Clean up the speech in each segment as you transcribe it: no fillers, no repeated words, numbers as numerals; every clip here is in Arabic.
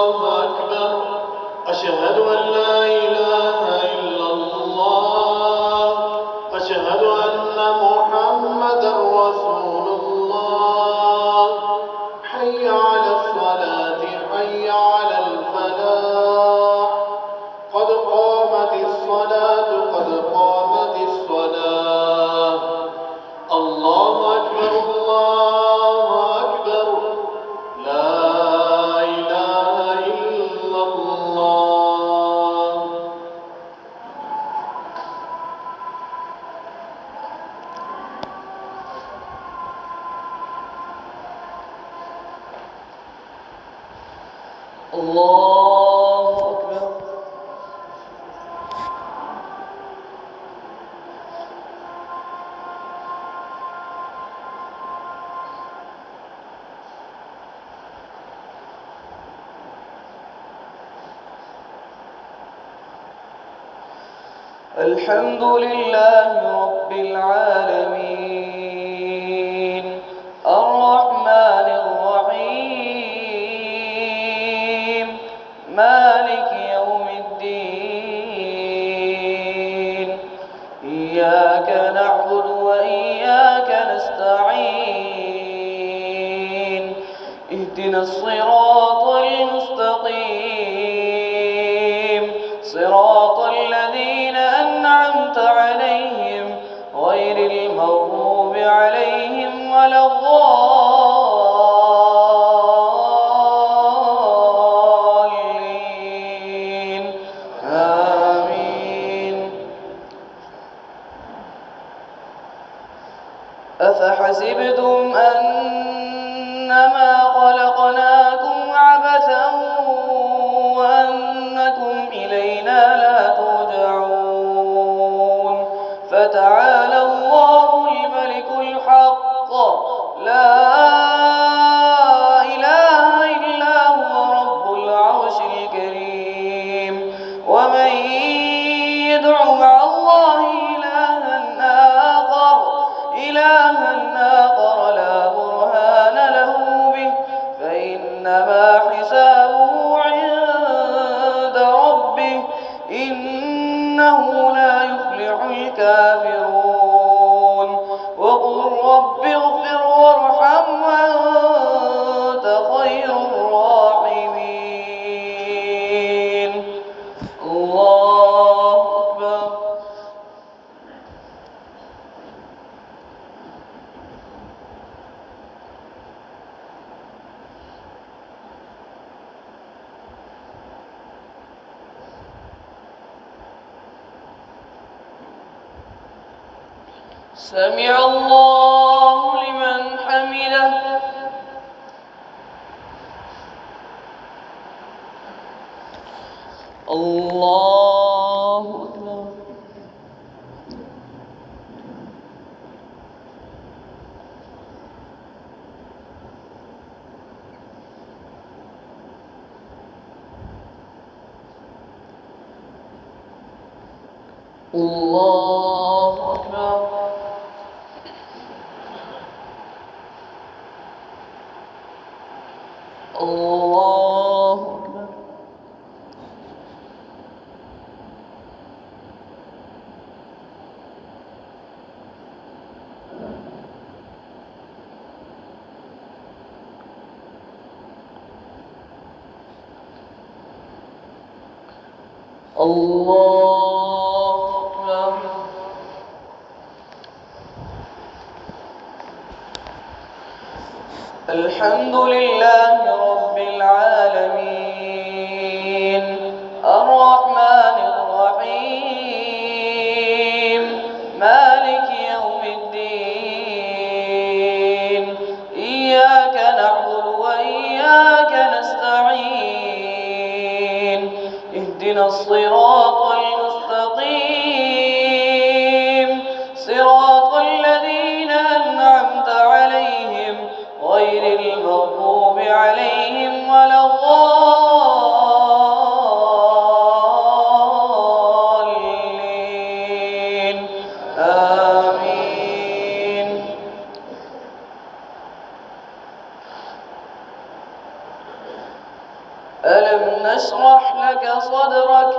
الله أكبر. أشهد أن لا إله إلا الله. أشهد أن محمدا رسول الله. حي على الصلاة، حي على الفلاح. قد قامت الصلاة، قد قامت الصلاة. الله أكبر، الله أكبر. لا إله إلا الله. الله أكبر. الحمد لله رب العالمين، الرحمن الرحيم، مالك يوم الدين. إياك نعبد وإياك نستعين. اهدنا الصراط المستقيم، صراط الذين أنعمت عليهم غير المغضوب عليهم ولا الضالين. آمين. أفحسبتم أنما خلقناكم عبثا وأنكم إلينا لا ترجعون؟ فتعالى الله الملك الحق، لا إله إلا هو رب العرش الكريم. ومن يدع مع الله إلها آخر لا برهان له به فإنما حسابه عند ربه، إنه لا يفلح الكافرون. وقل رب اغفر وارحم وأنت خير الراحمين. الله أكبر. سمع الله لمن حمده. الله أكبر. الله أكبر. الله أكبر. الله أكبر. الحمد لله رب العالمين، الرحمن الرحيم، مالك يوم الدين. إياك نعبد وإياك نستعين. اهدنا الصراط المستقيم، صراط الذين أنعمت عليهم غير المغضوب عليهم ولا الضالين. آمين. ألم ألم نشرح لك صدرك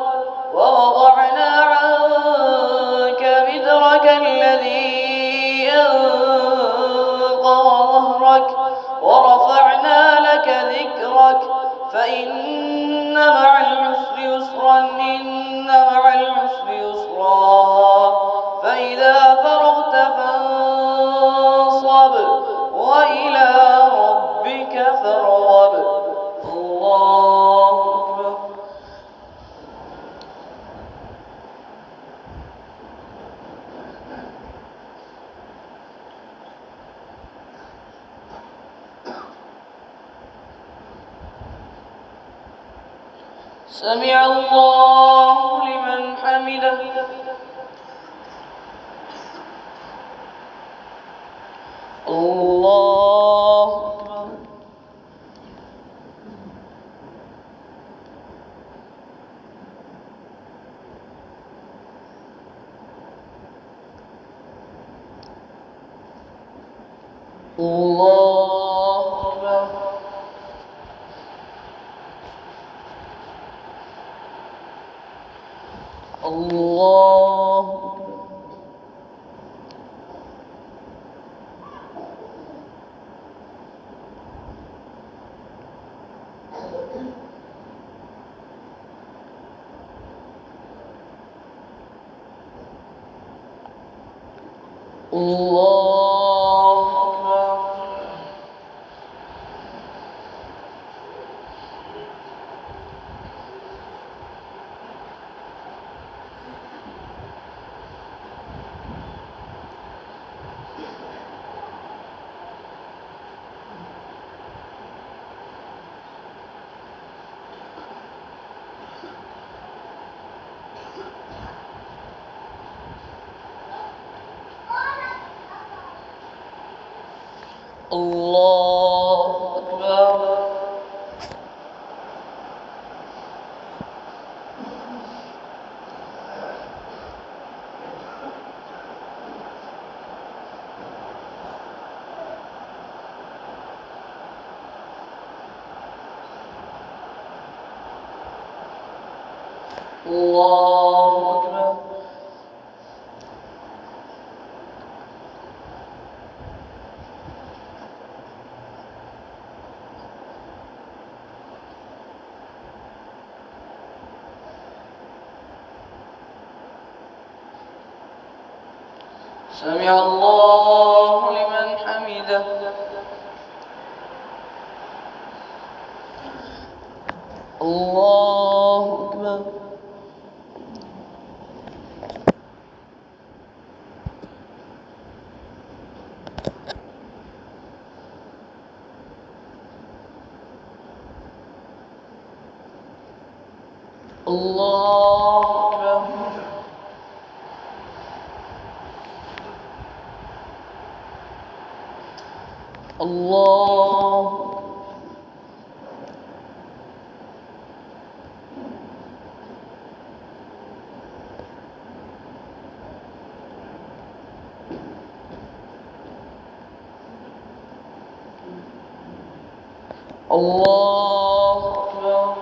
ووضعنا عنك وزرك الذي أنقض ظهرك ورفعنا لك ذكرك فإن مع العسر يسرا إن مع العسر يسرا فإذا فرغت فانصب وإلى ربك فارغب. الله أكبر. سمع الله لمن حمده. الله أكبر. الله أكبر. الله الله أكبر. الله أكبر. الله أكبر. سمع الله لمن حمده. الله أكبر. الله أكبر. الله الله أكبر.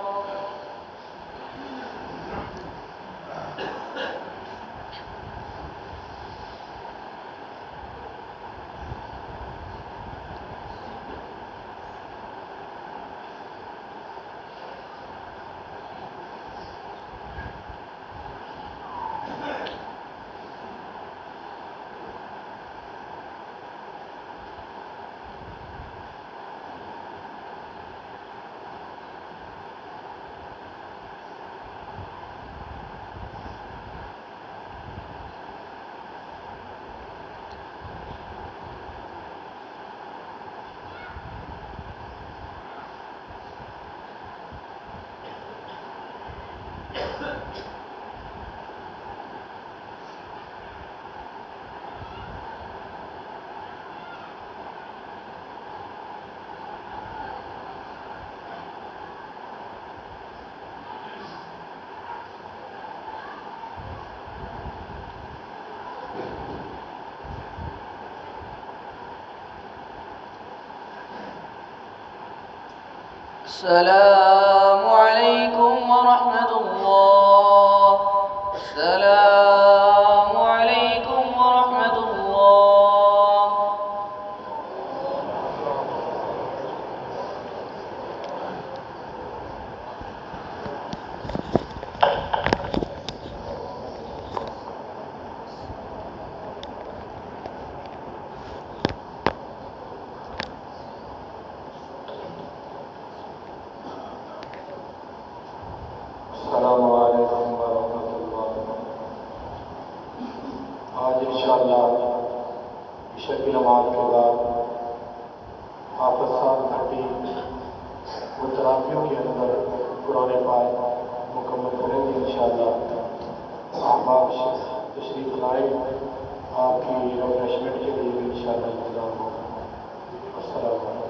السلام عليكم इंशाअल्लाह इशा की नमाज के बाद हाफिज साहब घंटी व तरावियों के अंदर कुरान पाक मुकम्मल करेंगे इंशाअल्लाह। अहबाब तशरीफ लाए, आपकी रिफ्रेशमेंट के लिए भी इंशाअल्लाह इंतजाम होगा। अस्सलाम वालेकुम।